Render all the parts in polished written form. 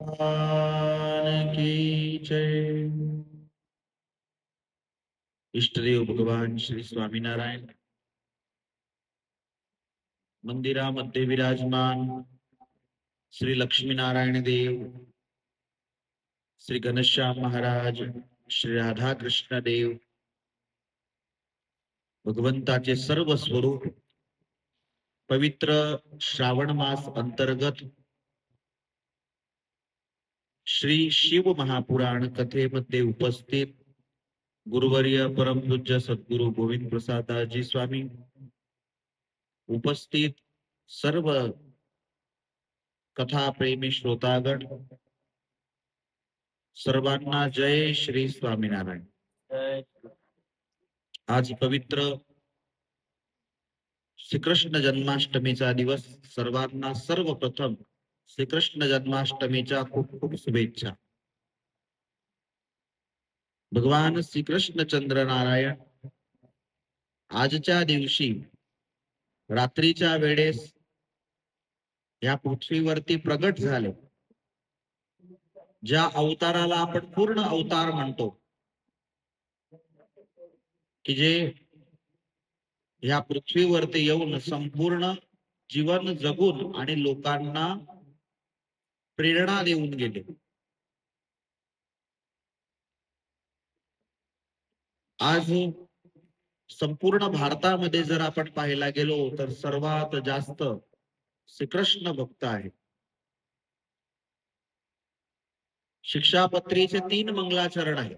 भगवान की जय। इष्टदेव भगवान श्री स्वामीनारायण मंदिरामध्ये विराजमान श्री लक्ष्मीनारायण देव, श्री घनश्याम महाराज, श्री राधा कृष्ण देव, भगवंताचे सर्व स्वरूप पवित्र श्रावण मास अंतर्गत श्री शिव महापुराण कथेमध्ये उपस्थित गुरुवर्य परमपूज्य सद्गुरु गोविंद प्रसादाजी स्वामी, उपस्थित सर्व कथा प्रेमी श्रोतागण, सर्वांना जय श्री स्वामीनारायण। आज पवित्र श्रीकृष्ण जन्माष्टमीचा दिवस। सर्वांना सर्वप्रथम श्रीकृष्ण जन्माष्टमीच्या खूप खूप शुभेच्छा। भगवान श्रीकृष्ण चंद्र नारायण आजच्या दिवशी रात्रीच्या वेळेस या पृथ्वीवरती प्रगट झाले, ज्या अवताराला आपण पूर्ण अवतार म्हणतो, की जे या पृथ्वीवरती येऊन संपूर्ण जीवन जगून आणि लोकांना प्रेरणा देऊन गेले। आज संपूर्ण भारतामध्ये जर आपण पाहायला गेलो तर सर्वात जास्त श्रीकृष्ण भक्त आहे। शिक्षापत्रीचे 3 मंगलाचरण आहे,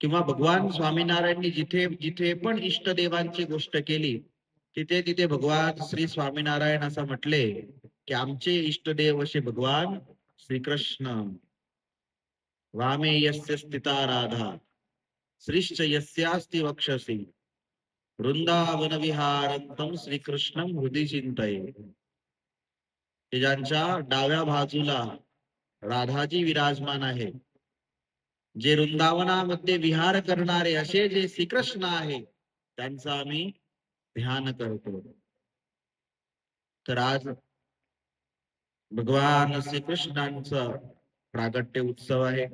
किंवा भगवान स्वामीनारायणनी जिथे जिथे पण इष्टदेवांची गोष्ट केली तिथे तिथे भगवान श्री स्वामीनारायण असं म्हटले की आमचे इष्टदेव असे भगवान श्रीकृष्ण। वामे यस्य स्थिता राधा श्रीश्च यस्यास्ति वक्षसि वृंदावन विहारंतम श्रीकृष्णं हृदि चिंतये। ज्यांच्या डाव्या बाजूला राधाजी विराजमान आहे, जे वृंदावनामध्ये विहार करणारे असे जे श्रीकृष्ण आहे, त्यांचं आम्ही ध्यान करतो। तर आज भगवान श्रीकृष्णांचा प्रागट्य उत्सव आहे।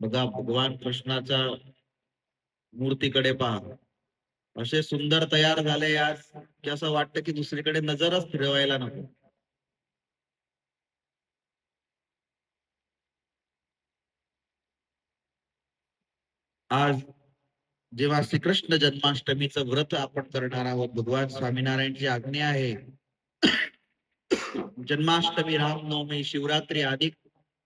बघा, भगवान कृष्णाचा मूर्तीकडे पहा, असे सुंदर तयार झाले आज की असं वाटतं की दुसरीकडे नजरच फिरवायला नको। आज जेव्हा श्रीकृष्ण जन्माष्टमीचं व्रत आपण करणार आहोत, भगवान स्वामीनारायणची आज्ञा आहे जन्माष्टमी, रामनवमी, शिवरात्री आदी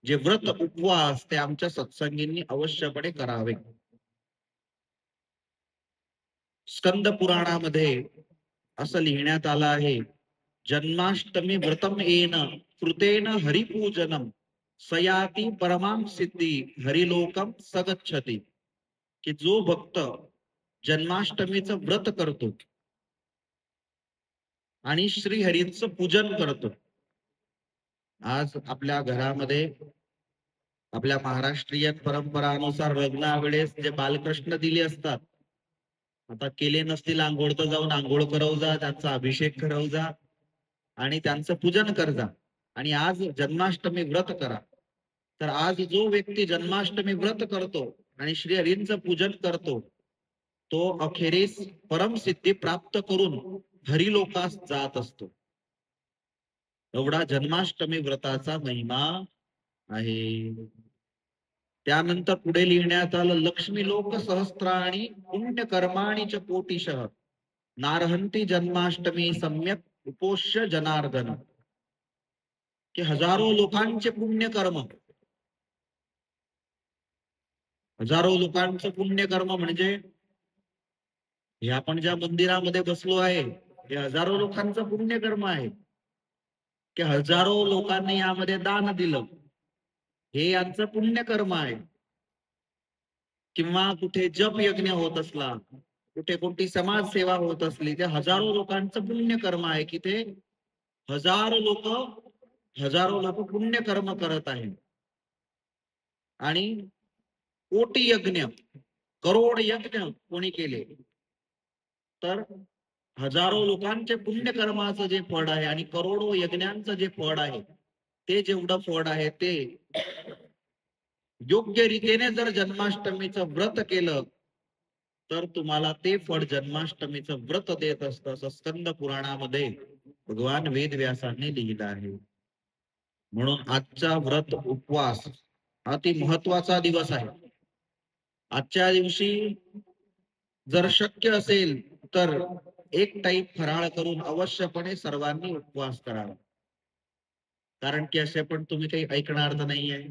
जे व्रत उपवास ते आमच्या सत्संगींनी अवश्यपणे करावे। स्कंद पुराणामध्ये असं लिहिण्यात आलं आहे, जन्माष्टमी व्रतम येन कृतेन हरिपूजनम सयाती परमां सिद्धी हरिलोकम सगच्छति। की जो भक्त जन्माष्टमीचं व्रत करतो आणि श्रीहरींचं पूजन करतो। आज आपल्या घरामध्ये आपल्या महाराष्ट्रीयन परंपरानुसार लग्नावेळेस जे बालकृष्ण दिले असतात, आता केले नसतील आंघोळ तर जाऊन आंघोळ करव जा, त्यांचा अभिषेक करव जा आणि त्यांचं पूजन कर जा, आणि आज जन्माष्टमी व्रत करा। तर आज जो व्यक्ती जन्माष्टमी व्रत करतो आणि श्रीहरींचं पूजन करतो, तो अखेरीस परमसिद्धी प्राप्त करून हरिलोकास जात असतो। एवढा जन्माष्टमी व्रताचा महिमा आहे। त्यानंतर पुढे लिहिण्यात आलं, लक्ष्मी लोक सहस्त्राणी पुण्य कर्माणी च कोटिशः नारहंती जन्माष्टमी सम्यक उपोष्य जनार्दन। की हजारो लोकांचे पुण्यकर्म, हजारो लोकांचं पुण्यकर्म म्हणजे हे आपण ज्या मंदिरामध्ये बसलो आहे हे हजारो लोकांचं पुण्यकर्म आहे, की हजारो लोकांनी यामध्ये दान दिलं, हे यांचं पुण्यकर्म आहे। किंवा कुठे जप यज्ञ होत असला, कुठे कोणती समाजसेवा होत असली, ते हजारो लोकांचं पुण्यकर्म आहे, की ते हजारो लोक पुण्यकर्म करत आहेत। आणि कोटी यज्ञ, करोड यज्ञ कोणी केले तर हजारो लोकांचे पुण्यकर्माचं जे फळ आहे आणि करोडो यज्ञांचं जे फळ आहे, ते जेवढं फळ आहे ते योग्य रीतीने जर जन्माष्टमीचं व्रत केलं तर तुम्हाला ते फळ जन्माष्टमीचं व्रत देत असतं, असं स्कंद पुराणामध्ये भगवान वेदव्यासांनी लिहिलं आहे. म्हणून आजचा व्रत उपवास अति महत्वाचा दिवस आहे. आजच्या दिवशी जर शक्य असेल तर एक टाईम फराळ करून अवश्यपणे सर्वांनी उपवास करावा. कारण की असे पण तुम्ही काही ऐकणार तर नाहीये,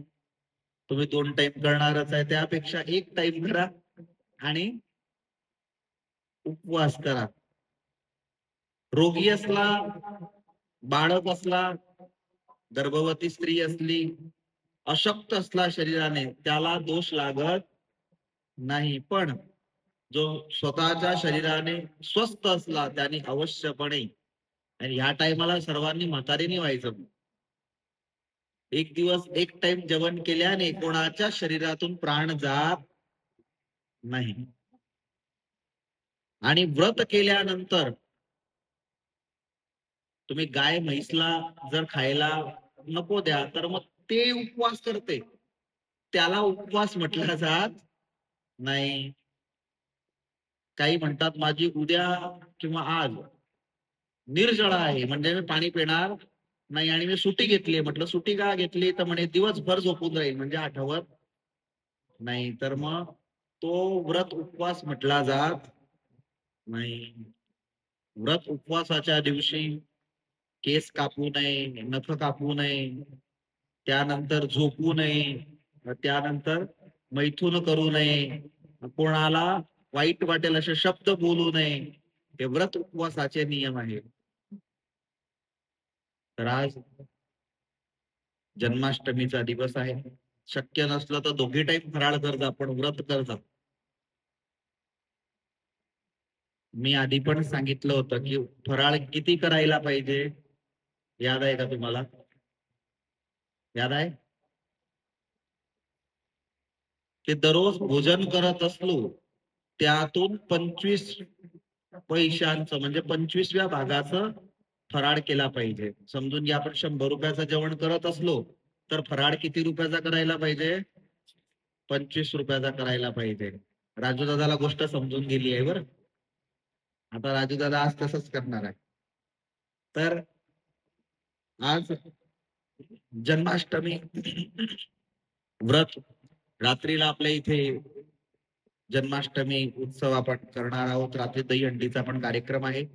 तुम्ही 2 टाइम करणारच आहे, त्यापेक्षा एक टाइम करा आणि उपवास करा. रोगी असला, बाळक असला, गर्भवती स्त्री असली, अशक्त असला शरीराने, त्याला दोष लागत नाही. पण जो स्वतःच्या शरीराने स्वस्थ असला त्याने अवश्यपणे, आणि ह्या टायमाला सर्वांनी म्हातारीने व्हायचं. एक दिवस एक टाइम जेवण केल्याने कोणाच्या शरीरातून प्राण जात नाही. आणि व्रत केल्यानंतर तुम्ही गाय म्हैसला जर खायला नको द्या तर मग ते उपवास करते, त्याला उपवास म्हटला जात नाही. काही म्हणतात माझी उद्या किंवा आज निर्जळा आहे, म्हणजे मी पाणी पिणार नाही आणि मी सुट्टी घेतली. म्हटलं सुट्टी का घेतली, तर म्हणे दिवसभर झोपून राहील, म्हणजे आठवत नाही. तर मग तो व्रत उपवास म्हटला जात नाही. व्रत उपवासाच्या दिवशी केस कापू नये, नख कापू नये, त्यानंतर झोपू नये, त्यानंतर मैथून करू नये, कोणाला वाईट वाटेल असे शब्द बोलू नये. हे व्रत उपवासाचे नियम आहेत. तर आज जन्माष्टमीचा दिवस आहे. शक्य नसलं तर 2 टाइम फराळ करता, पण व्रत करता. मी आधी पण सांगितलं होतं की फराळ किती करायला पाहिजे, याद आहे का तुम्हाला? याद आहे की दररोज भोजन करत असलो त्यातून 25 पैशांचं म्हणजे 25व्या भागाचं फराळ केला पाहिजे. समजून घ्या, आपण 100 रुपयाचं जेवण करत असलो तर फराळ किती रुपयाचा करायला पाहिजे? 25 रुपयाचा करायला पाहिजे. राजू दादाला गोष्ट समजून गेली आहे बरं. आता राजू दादा आज तसंच करणार आहे. तर आज जन्माष्टमी व्रत, रात्रीला आपल्या इथे जन्माष्टमी उत्सव आपण करणार आहोत. रात्री दहीहंडीचा पण कार्यक्रम आहे.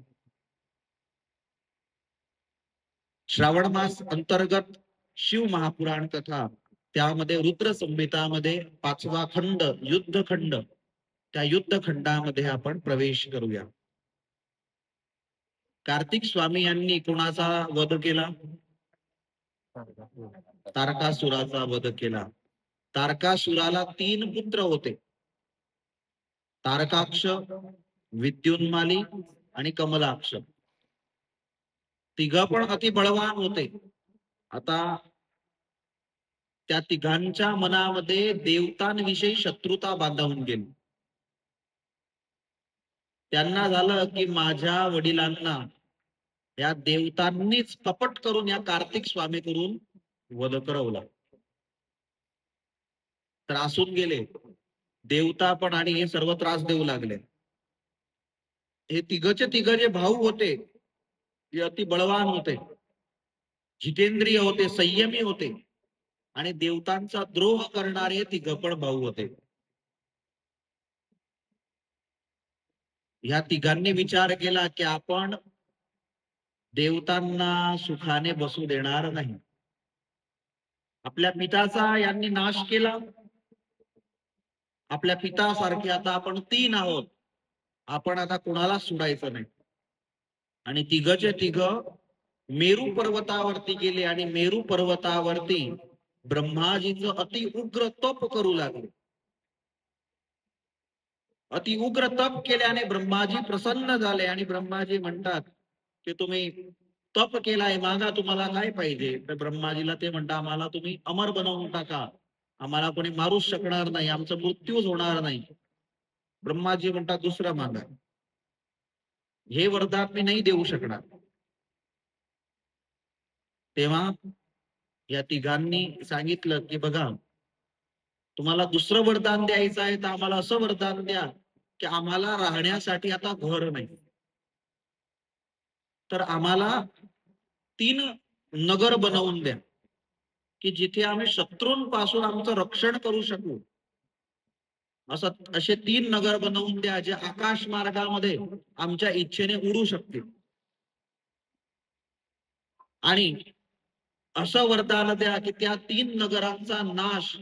श्रावण मास अंतर्गत शिव महापुराण कथा, त्यामध्ये रुद्र संहितामध्ये 5वा खंड युद्धखंड, त्या युद्धखंडामध्ये आपण प्रवेश करूया. कार्तिक स्वामी यांनी कोणाचा वध केला? तारकासुराचा वध केला. तारकासुराला 3 पुत्र होते, तारकाक्ष, विद्युन्माली आणि कमलाक्ष. तिघ पण अति बळवान होते. आता त्या तिघांच्या मनामध्ये देवतांविषयी शत्रुता बांधवून गेली. त्यांना झालं की माझ्या वडिलांना या देवतांनीच कपट करून या कार्तिक स्वामी करून वध करवला. त्रासून गेले देवता पण आणि हे सर्व त्रास देऊ लागले. हे तिघचे तिघ जे भाऊ होते ते अति बळवान होते, जितेंद्रिय होते, संयमी होते आणि देवतांचा द्रोह करणारे तिघ पण भाऊ होते. ह्या तिघांनी विचार केला की आपण देवतांना सुखाने बसू देणार नाही. आपल्या पिताचा यांनी नाश केला. आपल्या पितासारखे आता आपण 3 आहोत. आपण आता कुणाला सोडायचं नाही. आणि तिघचे तिघ मेरू पर्वतावरती गेले आणि मेरू पर्वतावरती ब्रह्माजीचं अति उग्र तप करू लागले. अति उग्र तप केल्याने ब्रह्माजी प्रसन्न झाले आणि ब्रह्माजी म्हणतात की तुम्ही तप केलाय, मागा तुम्हाला काय पाहिजे. तर ब्रह्माजीला ते म्हणतात आम्हाला तुम्ही अमर बनवून टाका, आम्हाला कोणी मारूच शकणार नाही, आमचा मृत्यूच होणार नाही. ब्रह्माजी म्हणतात दुसरं मागा. हे वरदान मी नाही देऊ शकणार. तेव्हा या तिघांनी सांगितलं की बघा, तुम्हाला दुसरं वरदान द्यायचं आहे तर आम्हाला असं वरदान द्या की आम्हाला राहण्यासाठी आता घर नाही, तर आम्हाला 3 नगर बनवून द्या की जिथे आम्ही शत्रूंपासून आमचं रक्षण करू शकू. असे 3 नगर बनवून द्या जे आकाश मार्गामध्ये आमच्या इच्छेने उडू शकतील. आणि असं वरदान द्या की त्या 3 नगरांचा नाश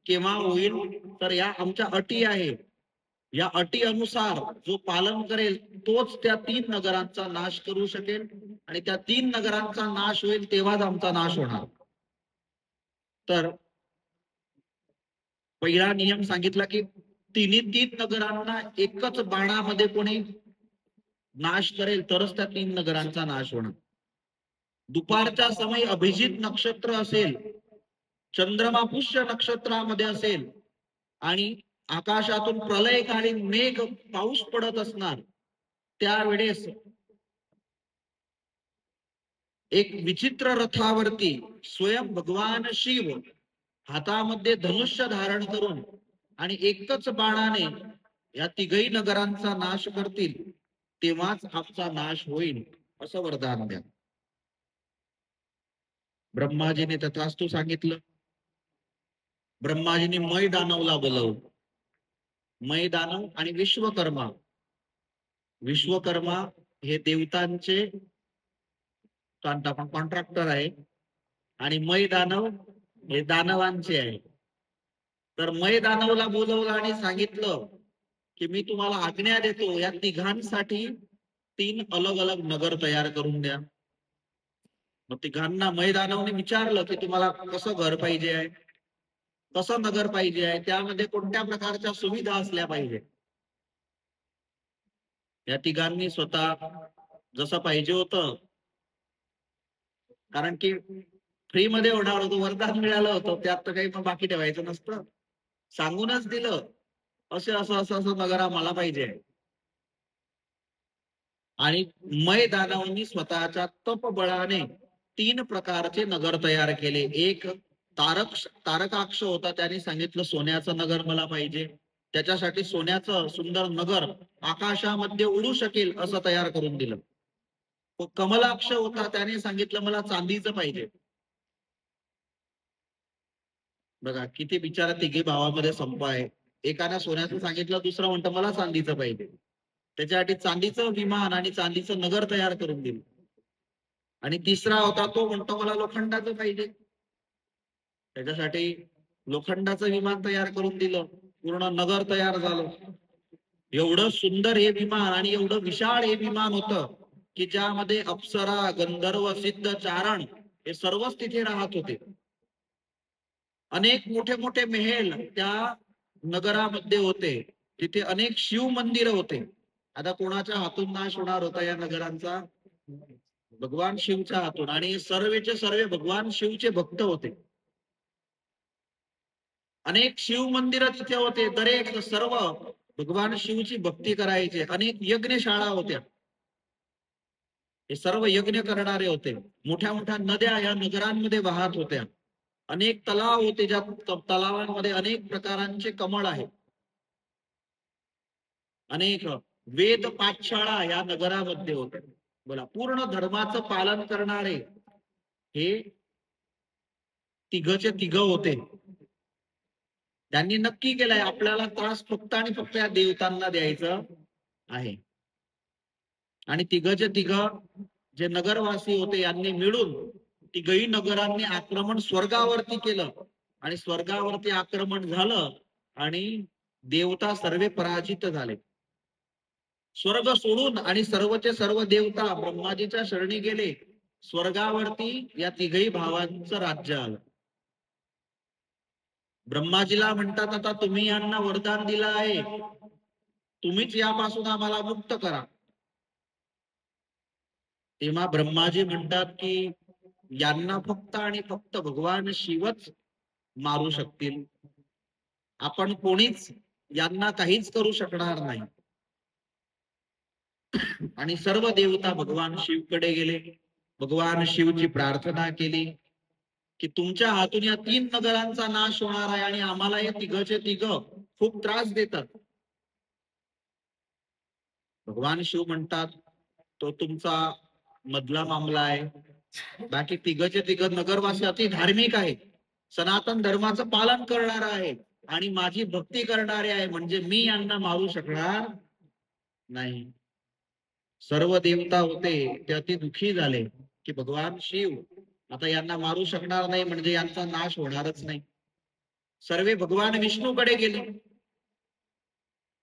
केव्हा होईल, तर या आमच्या अटी आहे, या अटी अनुसार जो पालन करेल तोच त्या 3 नगरांचा नाश करू शकेल, आणि त्या 3 नगरांचा नाश होईल तेव्हाच आमचा नाश होणार. तर पहिला नियम सांगितला की तिन्ही 3 नगरांना एकच बाणामध्ये कोणी नाश करेल तरच त्या 3 नगरांचा नाश होणार. दुपारच्या समय अभिजित नक्षत्र असेल, चंद्रमा पुष्य नक्षत्रामध्ये असेल आणि आकाशातून प्रलयकालीन मेघ पाऊस पडत असणार, त्यावेळेस एक विचित्र रथावरती स्वयं भगवान शिव हातामध्ये धनुष्य धारण करून आणि एकच बाणाने या तिघही नगरांचा नाश करतील, तेव्हाच आमचा नाश होईल असं वरदान द्या. ब्रह्माजीने तथास्तु सांगितलं. ब्रह्माजीने मै दानवला बोलवलं. मै दानव आणि विश्वकर्मा, विश्वकर्मा हे देवतांचे कॉन्ट्रॅक्टर आहे आणि मै दानव हे दानवांचे आहे. तर मै दानवला बोलवलं आणि सांगितलं की मी तुम्हाला आज्ञा देतो, या तिघांसाठी 3 अलग अलग नगर तयार करून द्या. मग तिघांना मै दानवने विचारलं की तुम्हाला कसं घर पाहिजे आहे, कसं नगर पाहिजे आहे, त्यामध्ये कोणत्या प्रकारच्या सुविधा असल्या पाहिजे. या तिघांनी स्वतः जसं पाहिजे होतं, कारण की फ्री मध्ये होणार होतं, वरदान मिळालं होतं, त्यात तर काही मग बाकी ठेवायचं नसतं, सांगूनच दिलं असं असं असं असं नगर आम्हाला पाहिजे. आणि मै दानवांनी स्वतःच्या तपबळाने 3 प्रकारचे नगर तयार केले. एक तारकाक्ष होता, त्याने सांगितलं सोन्याचं नगर मला पाहिजे, त्याच्यासाठी सोन्याचं सुंदर नगर आकाशामध्ये उडू शकेल असं तयार करून दिलं. कमलाक्ष होता, त्याने सांगितलं मला चांदीचं पाहिजे. बघा किती बिचारा तिघे भावामध्ये संप आहे. एकानं सोन्याचं सांगितलं, दुसरं म्हणतं मला चांदीचं पाहिजे. त्याच्यासाठी चांदीचं विमान आणि चांदीचं नगर तयार करून दिलं. आणि तिसरा होता, तो म्हणतो मला लोखंडाचं पाहिजे, त्याच्यासाठी लोखंडाचं विमान तयार करून दिलं, पूर्ण नगर तयार झालं. एवढं सुंदर हे विमान आणि एवढं विशाळ हे विमान होतं की ज्यामध्ये अप्सरा, गंधर्व, सिद्ध, चारण हे सर्वच तिथे राहत होते. अनेक मोठे मोठे मेहेल त्या नगरामध्ये होते, तिथे अनेक शिव मंदिर होते. आता कोणाच्या हातून नाश होणार होता या नगरांचा? भगवान शिवच्या हातून. आणि सर्वेचे सर्व भगवान शिवचे भक्त होते. अनेक शिव मंदिर तिथे होते, दरेक सर्व भगवान शिवची भक्ती करायचे. अनेक यज्ञशाळा होत्या, हे सर्व यज्ञ करणारे होते. मोठ्या मोठ्या नद्या या नगरांमध्ये वाहत होत्या. अनेक तलाव होते, ज्या तलावांमध्ये अनेक प्रकारांचे कमळ आहेत. अनेक वेद पाठशाळा या नगरामध्ये होत्या. बोला, पूर्ण धर्माचं पालन करणारे हे तिघचे तिघ होते. त्यांनी नक्की केलंय आपल्याला त्रास फक्त आणि फक्त या देवतांना द्यायचं आहे. आणि तिघचे तिघ जे नगरवासी होते यांनी मिळून तिघही नगरांनी आक्रमण स्वर्गावरती केलं आणि स्वर्गावरती आक्रमण झालं आणि देवता सर्व पराजित झाले. स्वर्ग सोडून आणि सर्वचे सर्व देवता ब्रह्माजीच्या शरणी गेले. स्वर्गावरती या तिघही भावांचं राज्य आलं. ब्रह्माजीला म्हणतात, आता तुम्ही यांना वरदान दिलं आहे, तुम्हीच यापासून आम्हाला मुक्त करा. तेव्हा ब्रह्माजी म्हणतात की यांना फक्त आणि फक्त भगवान शिवच मारू शकतील, आपण कोणीच यांना काहीच करू शकणार नाही. आणि सर्व देवता भगवान शिवकडे गेले. भगवान शिवची प्रार्थना केली की तुमच्या हातून या 3 नगरांचा नाश होणार आहे आणि आम्हाला हे तिघचे तिघ खूप त्रास देतात. भगवान शिव म्हणतात तो तुमचा मधला मामला आहे. बाकी तिघचे तिघ नगरवासी अति धार्मिक आहे, सनातन धर्माचं पालन करणार आहे आणि माझी भक्ती करणारे आहे, म्हणजे मी यांना मारू शकणार नाही. सर्व देवता होते ते अति दुःखी झाले की भगवान शिव आता यांना मारू शकणार नाही, म्हणजे यांचा नाश होणारच नाही. सर्वे भगवान विष्णूकडे गेले.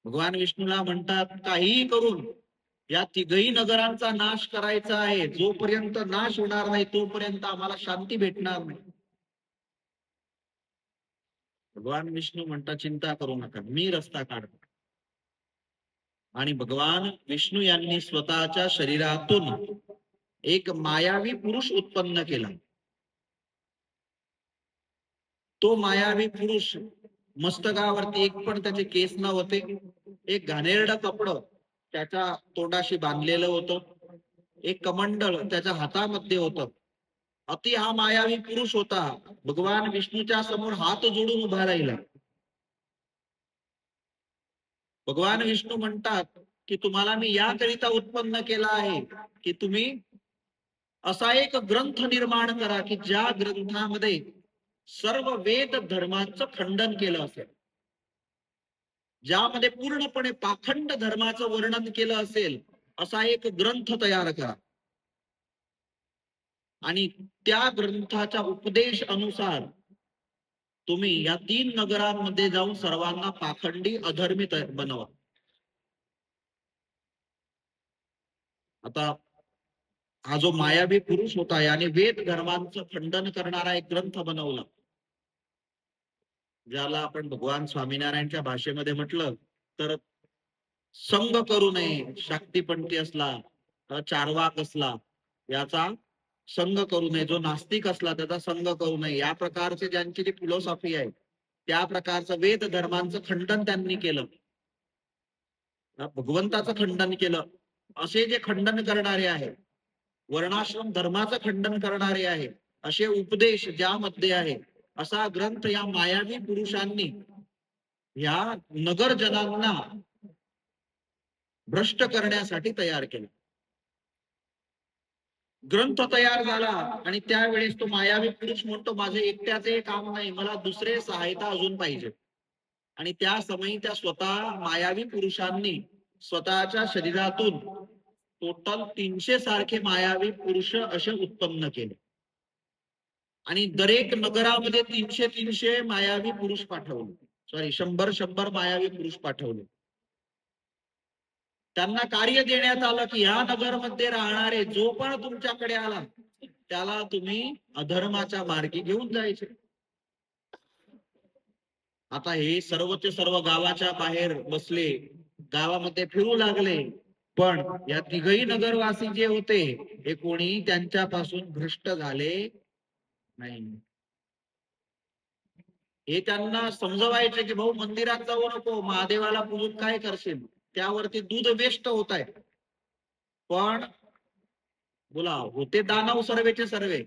भगवान विष्णूला म्हणतात काहीही करून या तिघही नगरांचा नाश करायचा आहे. जोपर्यंत नाश होणार नाही तोपर्यंत आम्हाला शांती भेटणार नाही. भगवान विष्णू म्हणतात चिंता करू नका, मी रस्ता काढतो. आणि भगवान विष्णू यांनी स्वतःच्या शरीरातून एक मायावी पुरुष उत्पन्न केला. तो मायावी पुरुष मस्तकावरती एक पण त्याचे केस नव्हते, एक घाणेरडं कपड त्याच्या तोंडाशी बांधलेलं होतं, एक कमंडल त्याच्या हातामध्ये होतं. अति हा मायावी पुरुष होता. भगवान विष्णूच्या समोर हात जोडून उभा राहिला. भगवान विष्णू म्हणतात की तुम्हाला मी याकरिता उत्पन्न केला आहे की तुम्ही असा एक ग्रंथ निर्माण करा की ज्या ग्रंथामध्ये सर्व वेद धर्माचं खंडन केलं असेल, ज्यामध्ये पूर्णपणे पाखंड धर्माचं वर्णन केलं असेल, असा एक ग्रंथ तयार करा. आणि त्या ग्रंथाच्या उपदेश अनुसार तुम्ही या 3 नगरांमध्ये जाऊन सर्वांना पाखंडी अधर्मी बनवा. आता हा जो मायावी पुरुष होता याने वेद धर्मांचं खंडन करणारा एक ग्रंथ बनवला, ज्याला आपण भगवान स्वामीनारायणच्या भाषेमध्ये म्हटलं तर संग करू नये. शाक्तीपंथी असला, चारवाक असला, याचा संग करू नये. जो नास्तिक असला त्याचा संग करू नये. या प्रकारचे ज्यांची जी फिलॉसॉफी आहे त्या प्रकारचं वेद धर्मांचं खंडन त्यांनी केलं, भगवंताचं खंडन केलं. असे जे खंडन करणारे आहे, वर्णाश्रम धर्माचं खंडन करणारे आहे, असे उपदेश ज्यामध्ये आहे, असा ग्रंथ या मायावी पुरुषांनी या नगरजनांना भ्रष्ट करण्यासाठी तयार केला. ग्रंथ तयार झाला आणि त्यावेळेस तो मायावी पुरुष म्हणतो माझे एकट्याचे काम नाही, मला दुसरे सहायता अजून पाहिजे. आणि त्या समयी त्या स्वतः मायावी पुरुषांनी स्वतःच्या शरीरातून टोटल 300 सारखे मायावी पुरुष असे उत्पन्न केले. आणि दरेक नगरामध्ये 300 मायावी पुरुष पाठवले. सॉरी 100 मायावी पुरुष पाठवले. त्यांना कार्य देण्यात आलं की या नगरमध्ये राहणारे जो पण तुमच्याकडे आला त्याला तुम्ही अधर्माच्या मार्गी घेऊन जायचे. आता हे सर्वचे सर्व गावाच्या बाहेर बसले, गावामध्ये फिरू लागले, पण या तिघही नगरवासी जे होते हे कोणी त्यांच्यापासून भ्रष्ट झाले नाही. हे त्यांना समजवायचे की भाऊ मंदिरात जाऊ नको, महादेवाला पूजून काय करशील, त्यावरती दूध वेस्ट होत आहे. पण बोला होते दानव सर्वेचे सर्वे,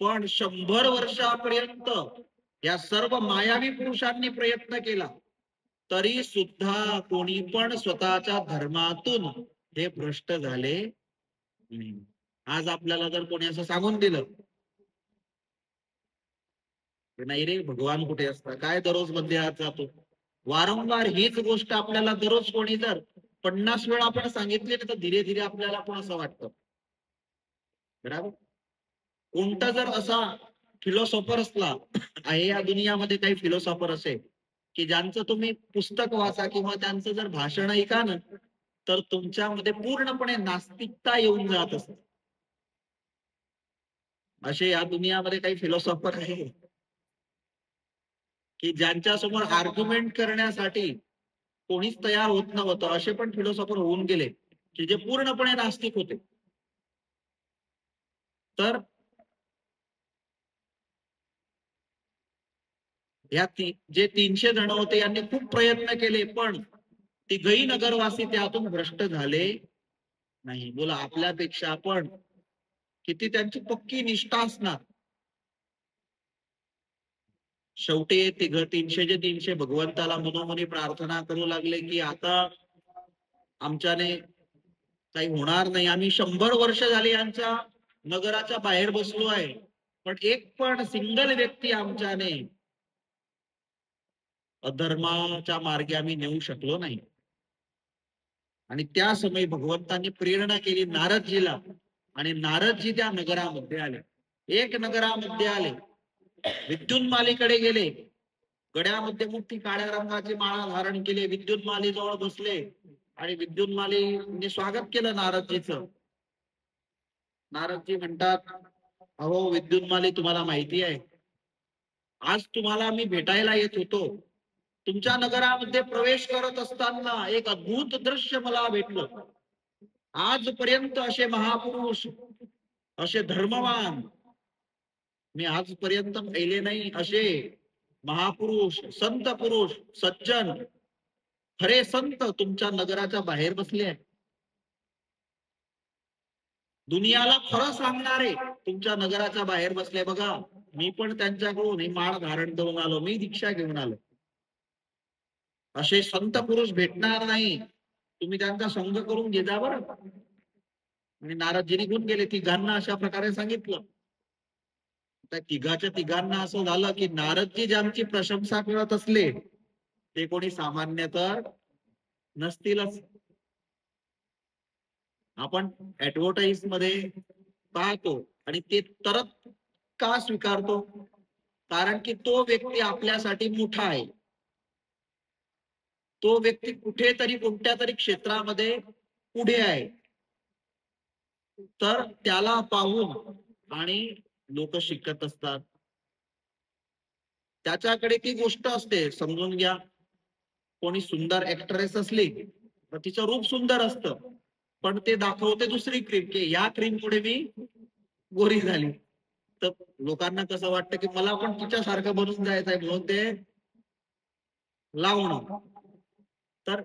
पण 100 वर्षापर्यंत या सर्व मायावी पुरुषांनी प्रयत्न केला तरी सुद्धा कोणी पण स्वतःच्या धर्मातून हे भ्रष्ट झाले नाही. आज आपल्याला जर कोणी असं सांगून दिलं नाही रे भगवान कुठे असतात, काय दररोज मंदिरात जातो, वारंवार हीच गोष्ट आपल्याला दररोज कोणी जर 50 वेळा आपण सांगितले तर धीरे धीरे आपल्याला पण असं वाटतं. बरोबर. कोणता जर असा फिलॉसॉफर असला आहे या दुनियामध्ये, काही फिलॉसॉफर असेल की ज्यांचं तुम्ही पुस्तक वाचा किंवा त्यांचं जर भाषण ऐका ना तर तुमच्यामध्ये पूर्णपणे नास्तिकता येऊन जात असते. असे या दुनियामध्ये काही फिलॉसॉफर आहे की ज्यांच्या समोर आर्ग्युमेंट करण्यासाठी कोणीच तयार होत नव्हतं. असे पण फिलॉसॉफर होऊन गेले की जे पूर्णपणे नास्तिक होते. तर या जे 300 जण होते यांनी खूप प्रयत्न केले, पण तिघही नगरवासी त्यातून भ्रष्ट झाले नाही. बोला, आपल्यापेक्षा आपण किती त्यांची पक्की निष्ठा असणार. शेवटी तिघ 300 भगवंताला मनोमनी प्रार्थना करू लागले की आता आमच्याने काही होणार नाही. आम्ही 100 वर्ष झाली यांच्या नगराच्या बाहेर बसलो आहे, पण एक पण सिंगल व्यक्ती आमच्याने अधर्माच्या मार्गे आम्ही नेऊ शकलो नाही. आणि त्या समयी भगवंतांनी प्रेरणा केली नारदजीला, आणि नारदजी त्या नगरामध्ये आले. एक नगरामध्ये आले, विद्युन्मालीकडे गेले, गड्यामध्ये मोठी काळ्या रंगाची माळा धारण केली, विद्युन्माली जवळ बसले आणि विद्युन्मालीने स्वागत केलं नारदजीचं. नारदजी म्हणतात, अहो विद्युन्माली, तुम्हाला माहिती आहे, आज तुम्हाला मी भेटायला येत होतो. तुमच्या नगरामध्ये प्रवेश करत असताना एक अद्भुत दृश्य मला भेटलं. आजपर्यंत असे महापुरुष, असे धर्मवान मी आजपर्यंत पाहिले नाही. असे महापुरुष, संत पुरुष, सज्जन, खरे संत तुमच्या नगराच्या बाहेर बसले आहेत. दुनियाला खरं सांगणारे तुमच्या नगराच्या बाहेर बसले. बघा, मी पण त्यांच्याकडून ही माळ धारण करून आलो, मी दीक्षा घेऊन आलो. असे संत पुरुष भेटणार नाही, तुम्ही त्यांचा संग करून घे जा बरं. आणि नारदजी निघून गेले. तिघांना अशा प्रकारे सांगितलं. त्या तिघाच्या तिघांना असं झालं की नारदजी ज्यांची प्रशंसा करत असले ते कोणी सामान्य तर नसतीलच. आपण ऍडव्हर्टाईज मध्ये पाहतो आणि ते तरत का स्वीकारतो? कारण की तो व्यक्ती आपल्यासाठी मोठा आहे. तो व्यक्ती कुठेतरी कोणत्या तरी क्षेत्रामध्ये पुढे आहे, तर त्याला पाहून आणि लोक शिकत असतात. त्याच्याकडे ती गोष्ट असते, समजून घ्या. कोणी सुंदर ऍक्ट्रेस असली तर तिचं रूप सुंदर असतं, पण ते दाखवते दुसरी क्रीम, की या क्रीम पुढे मी गोरी झाली. तर लोकांना कसं वाटतं की मला पण तिच्यासारखं बनून जायचं आहे, म्हणून ते लावणं. तर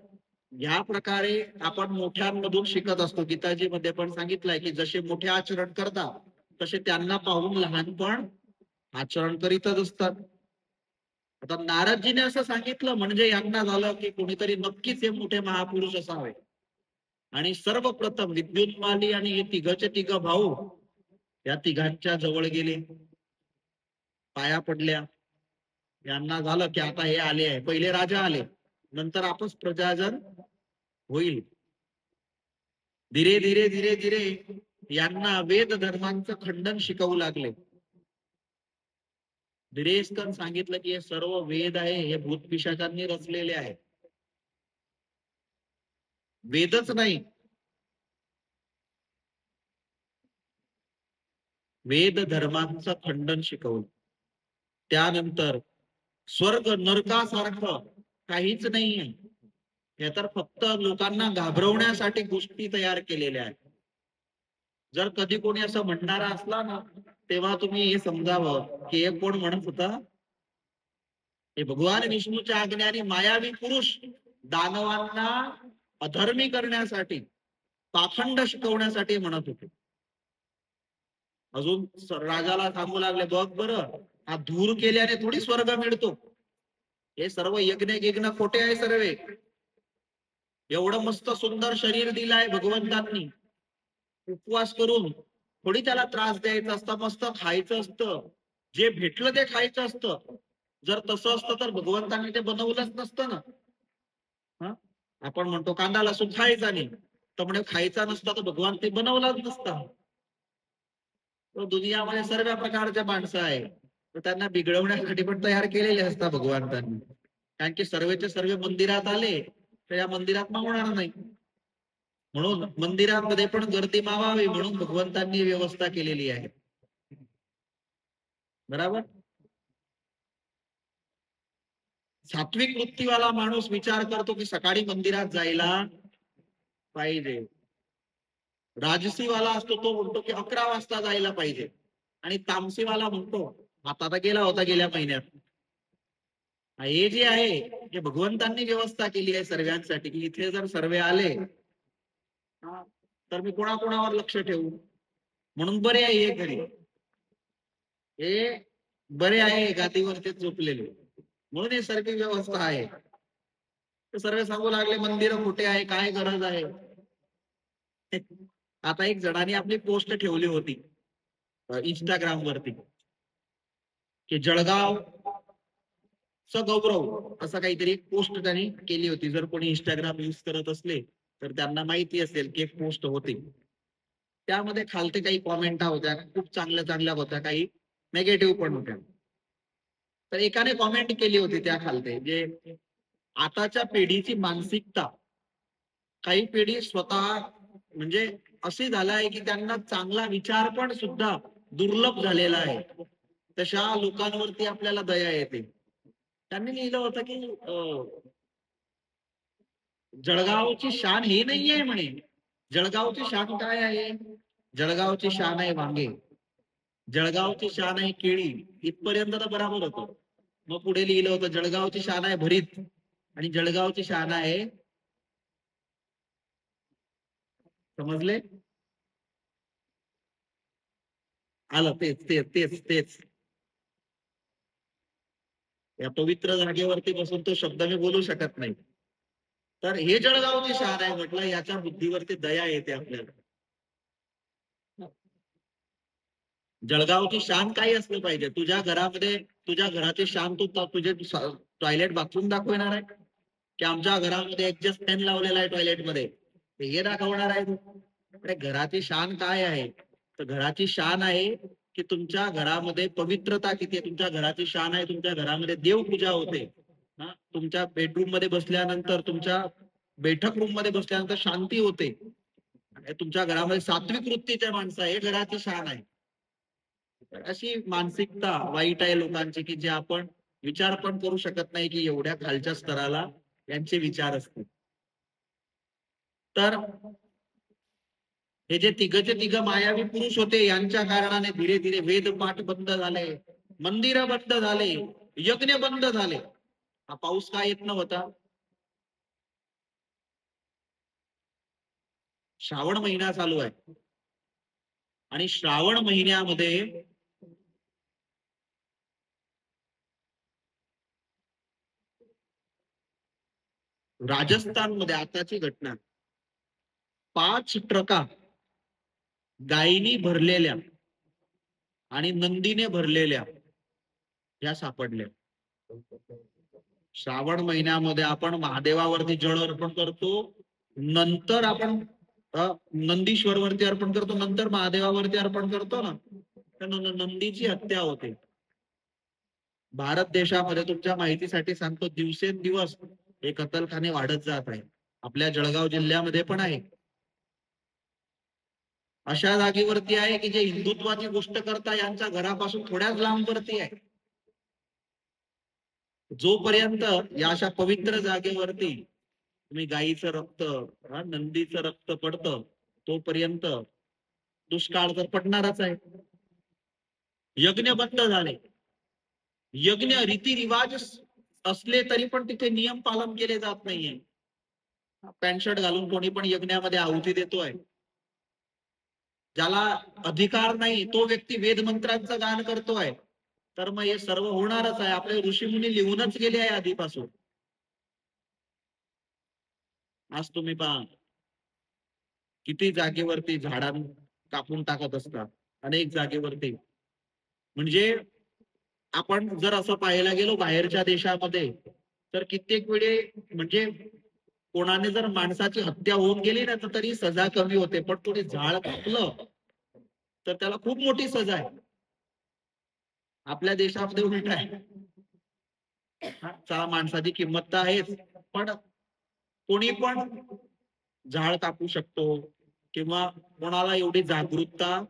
या प्रकारे आपण मोठ्यांमधून शिकत असतो. गीताजी मध्ये पण सांगितलंय की जसे मोठे आचरण करतात तसे त्यांना पाहून लहान पण आचरण करीतच असतात. आता नारदजीने असं सांगितलं म्हणजे यांना झालं की कोणीतरी नक्कीच हे मोठे महापुरुष असावे. आणि सर्वप्रथम विद्युन्माली आणि हे तिघचे तिघ भाऊ या तिघांच्या जवळ गेले, पाया पडल्या. यांना झालं की आता हे आले आहे, पहिले राजा आले, नंतर आपच प्रजाजन होईल. धीरे धीरे धीरे धीरे यांना वेद धर्मांचं खंडन शिकवू लागले. दिरेस्कन सांगितलं की हे सर्व वेद आहे हे भूतपिशाचांनी रचलेले आहे. वेदच नाही, वेद धर्मांचं खंडन शिकवलं. त्यानंतर स्वर्ग नरकासारखं काहीच नाहीये, हे तर फक्त लोकांना घाबरवण्यासाठी गोष्टी तयार केलेल्या आहेत. जर कधी कोणी असं म्हणणारा असला ना, तेव्हा तुम्ही हे समजावं की हे कोण म्हणत होता, हे भगवान विष्णूच्या आज्ञाने मायावी पुरुष दानवांना अधर्मी करण्यासाठी, पाखंड शिकवण्यासाठी म्हणत होते. अजून राजाला सांगू लागले, बघ बरं, हा धूर केल्याने थोडी स्वर्ग मिळतो, हे सर्व यज्ञ खोटे आहे सर्वे. एवढं मस्त सुंदर शरीर दिलाय भगवंतांनी, उपवास करून थोडी त्याला त्रास द्यायचा असता, मस्त खायचं असतं, जे भेटलं ते खायचं असतं. जर तसं असतं तर भगवंतांनी ते बनवलंच नसतं ना. आपण म्हणतो कांदा लसूण खायचा नाही, तर म्हणजे खायचा नसता तर भगवान ते बनवलाच नसता. दुनियामध्ये सर्व प्रकारच्या माणसं आहे, तर त्यांना बिघडवण्यासाठी पण तयार केलेले असतात भगवंतांनी. कारण की सर्वेचे सर्व मंदिरात आले तर या मंदिरात मावणार नाही, म्हणून मंदिरांमध्ये पण गर्दी मावावी म्हणून भगवंतांनी व्यवस्था केलेली आहे. बरोबर. सात्विक वृत्तीवाला माणूस विचार करतो की सकाळी मंदिरात जायला पाहिजे. राजसीवाला असतो तो म्हणतो की 11 वाजता जायला पाहिजे. आणि तामसीवाला म्हणतो आता तर गेला होता गेल्या महिन्यात. हे जे आहे हे भगवंतांनी व्यवस्था केली आहे सर्वांसाठी, की इथे जर सर्वे आले तर मी कोणाकोणावर लक्ष ठेवू? म्हणून बरे आहे हे घरी, हे बरे आहे गादीवरती झोपलेले, म्हणून हे सारखी व्यवस्था आहे. तर सर्व सांगू लागले मंदिर कुठे आहे, काय गरज आहे. आता एक जणांनी आपली पोस्ट ठेवली होती इंस्टाग्राम वरती की जळगाव गौरव असं काहीतरी एक पोस्ट त्यांनी केली होती. जर कोणी इंस्टाग्राम युज करत असले तर त्यांना माहिती असेल की एक पोस्ट होती. त्यामध्ये खालते काही कॉमेंट होत्या, खूप चांगल्या चांगल्या होत्या, काही नेगेटिव्ह पण होत्या. तर एकाने कॉमेंट केली होती त्या खालते, जे आताच्या पिढीची मानसिकता, काही पिढी स्वतः म्हणजे अशी झालं आहे की त्यांना चांगला विचार पण सुद्धा दुर्लभ झालेला आहे. तशा लोकांवरती आपल्याला दया येते. त्यांनी लिहिलं होतं की जळगावची शान ही नाहीये म्हणे. जळगावची शान काय आहे? जळगावची शान आहे वांगे, जळगावची शान आहे केळी. इथपर्यंत तर बरोबर होतं. मग पुढे लिहिलं होतं जळगावची शान आहे भरीत आणि जळगावची शान आहे, समजले? आलं, तेच तेच तेच तेच. या पवित्र जागेवरती बसून तो शब्द मी बोलू शकत नाही. तर हे जळगावची शान आहे म्हटलं, याच्या बुद्धीवरती दया येते आपल्याला. जळगावची शान काही असलं पाहिजे. तुझ्या घरामध्ये, तुझ्या घराची शान तू तुझे टॉयलेट बाथरूम दाखवणार आहे की आमच्या घरामध्ये ऍडजस्ट फॅन लावलेला आहे टॉयलेटमध्ये, हे दाखवणार आहे तू? घराची शान काय आहे? तर घराची शान आहे की तुमच्या घरामध्ये पवित्रता किती आहे. तुमच्या घराची शान आहे तुमच्या घरामध्ये देवपूजा होते. तुमच्या बेडरूम मध्ये बसल्यानंतर, तुमच्या बैठक रूम मध्ये बसल्यानंतर शांती होते. तुमच्या घरामध्ये सात्विक वृत्तीचे माणसं आहे, हे घराची शान आहे. अशी मानसिकता वाईट आहे लोकांची की जे आपण विचार पण करू शकत नाही की एवढ्या खालच्या स्तराला यांचे विचार असतील. तर हे जे तिघचे तिघ मायावी पुरुष होते, यांच्या कारणाने धीरे धीरे वेद पाठ बंद झाले, मंदिर बंद झाले, यज्ञ बंद झाले. हा पाऊस का येत नव्हता? श्रावण महिना चालू आहे आणि श्रावण महिन्यामध्ये राजस्थानमध्ये आताची घटना, 5 ट्रका गायीनी भरलेल्या आणि नंदीने भरलेल्या या सापडल्या. श्रावण महिन्यामध्ये आपण महादेवावरती जळ अर्पण करतो, नंतर आपण नंदीश्वर वरती अर्पण करतो, नंतर महादेवावरती अर्पण करतो ना. नंदीची हत्या होते. भारत देशामध्ये तुमच्या माहितीसाठी सांगतो, दिवसेंदिवस हे कत्तलखाने वाढत जात आहे. आपल्या जळगाव जिल्ह्यामध्ये पण आहे. अशा जागेवरती आहे की जे हिंदुत्वाची गोष्ट करता यांच्या घरापासून थोड्याच लांबवरती आहे. जोपर्यंत या अशा पवित्र जागेवरती तुम्ही गायीचं रक्त, नंदीचं रक्त पडतं, तोपर्यंत दुष्काळ तर पडणारच आहे. यज्ञ बंद झाले. यज्ञ रीतिरिवाज असले तरी पण तिथे नियम पालन केले जात नाहीये. पॅन्ट शर्ट घालून कोणी पण यज्ञामध्ये आहुती देतोय. ज्याला अधिकार नाही तो व्यक्ती वेद मंत्रांचं गान करतोय. तर मग हे सर्व होणारच आहे. आपले ऋषीमुनी लिहूनच गेले आहे आधीपासून. आज तुम्ही पहा किती जागेवरती झाडां कापून टाकत असतात, अनेक जागेवरती. म्हणजे आपण जर असं पाहायला गेलो बाहेरच्या देशामध्ये, तर कित्येक वेळे म्हणजे कोणाने जर माणसाची हत्या होऊन गेली ना, तर तरी सजा कमी होते. पण कोणी झाड कापलं तर त्याला खूप मोठी सजा आहे. आपल्या देशामध्ये उलट आहे. माणसाची किंमत तर आहेच, पण कोणी पण झाड कापू शकतो किंवा कोणाला एवढी जागरूकता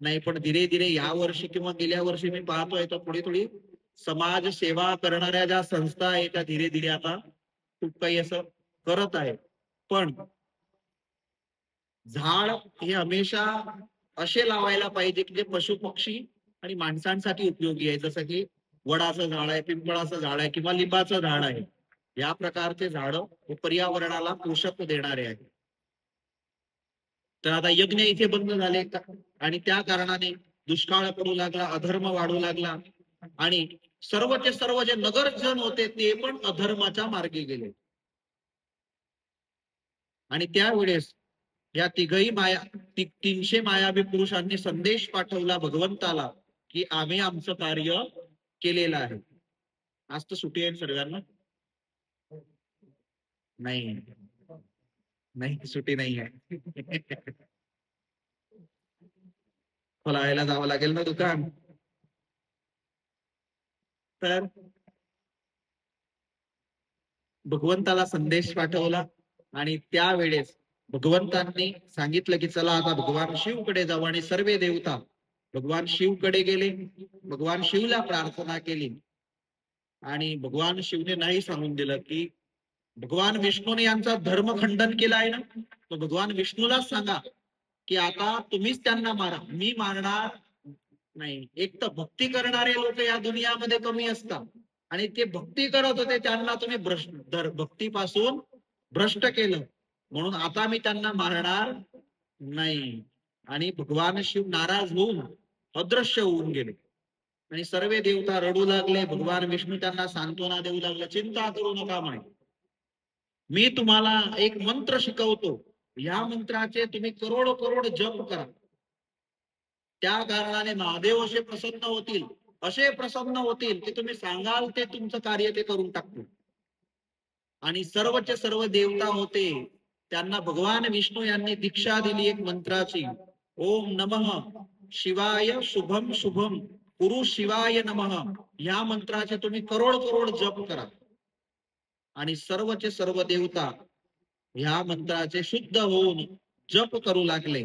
नाही. पण धीरे धीरे या वर्षी किंवा गेल्या वर्षी मी पाहतोय तर थोडी थोडी समाज सेवा करणाऱ्या ज्या संस्था आहेत त्या धीरे धीरे आता खूप काही असं करत आहे. पण झाड हे हमेशा असे लावायला पाहिजे की जे पशु पक्षी आणि माणसांसाठी उपयोगी आहे. जसं की वडाचं झाड आहे, पिंपळाचं झाड आहे किंवा लिंबाचं झाड आहे. या प्रकारचे झाड पर्यावरणाला पोषक देणारे आहेत. तर आता यज्ञ इथे बंद झाले आणि त्या कारणाने दुष्काळ पडू लागला, अधर्म वाढू लागला आणि सर्वचे सर्व जे नगरजन होते ते पण अधर्माच्या मार्गी गेले. आणि त्यावेळेस या तिघही 300 मायावी पुरुषांनी संदेश पाठवला भगवंताला की आम्ही आमचं कार्य केलेलं आहे. आज तर सुट्टी आहे सर्वांना? नाही, नाही सुट्टी नाही आहे. खोलायला जावं लागेल ना दुकान. तर भगवंताला संदेश पाठवला आणि त्यावेळेस भगवंतांनी सांगितलं की चला आता भगवान शिवकडे जाऊ आणि सर्व देवता भगवान शिवकडे गेले. भगवान शिवला प्रार्थना केली आणि भगवान शिवने नाही सांगून दिलं की भगवान विष्णूने यांचा धर्म खंडन केला आहे ना, तर भगवान विष्णूलाच सांगा की आता तुम्हीच त्यांना मारा, मी मारणार नाही. एक तर भक्ती करणारे लोक या दुनियामध्ये कमी असतात आणि ते भक्ती करत होते त्यांना तुम्ही भक्तीपासून भ्रष्ट केलं, म्हणून आता मी त्यांना मारणार नाही. आणि भगवान शिव नाराज होऊन अदृश्य होऊन गेले आणि सर्व देवता रडू लागले. भगवान विष्णू त्यांना सांत्वना देऊ लागले, चिंता करू नका म्हणे, मी तुम्हाला एक मंत्र शिकवतो, या मंत्राचे तुम्ही करोड करोड जप करा, त्या कारणाने महादेव असे प्रसन्न होतील, असे प्रसन्न होतील की तुम्ही सांगाल ते तुमचं कार्य ते करून टाकतील. आणि सर्वचे सर्व देवता होते त्यांना भगवान विष्णू यांनी दीक्षा दिली एक मंत्राची, ओम नमः शिवाय शुभम शुभम कुरु शिवाय नमः. या मंत्राचे तुम्ही करोड करोड जप करा आणि सर्वचे सर्व देवता ह्या मंत्राचे शुद्ध होऊन जप करू लागले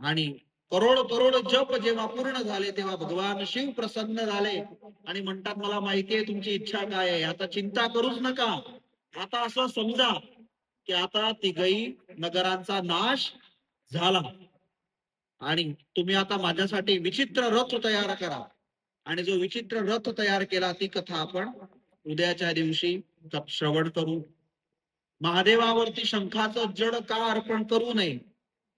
आणि करोड करोड जप जेव्हा पूर्ण झाले तेव्हा भगवान शिव प्रसन्न झाले आणि म्हणतात मला माहितीये तुमची इच्छा काय आहे, आता चिंता करूच नका, आता असं समजा की आता तिघही नगरांचा नाश झाला आणि तुम्ही आता माझ्यासाठी विचित्र रथ तयार करा. आणि जो विचित्र रथ तयार केला ती कथा आपण उद्याच्या दिवशी श्रवण करू. महादेवावरती शंखाचं जड का अर्पण करू नये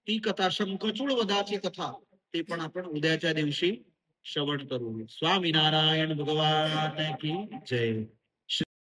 ती कथा, शंखचूड वधाची कथा, ते पण आपण उद्याच्या दिवशी श्रवण करू. स्वामीनारायण भगवान की जय.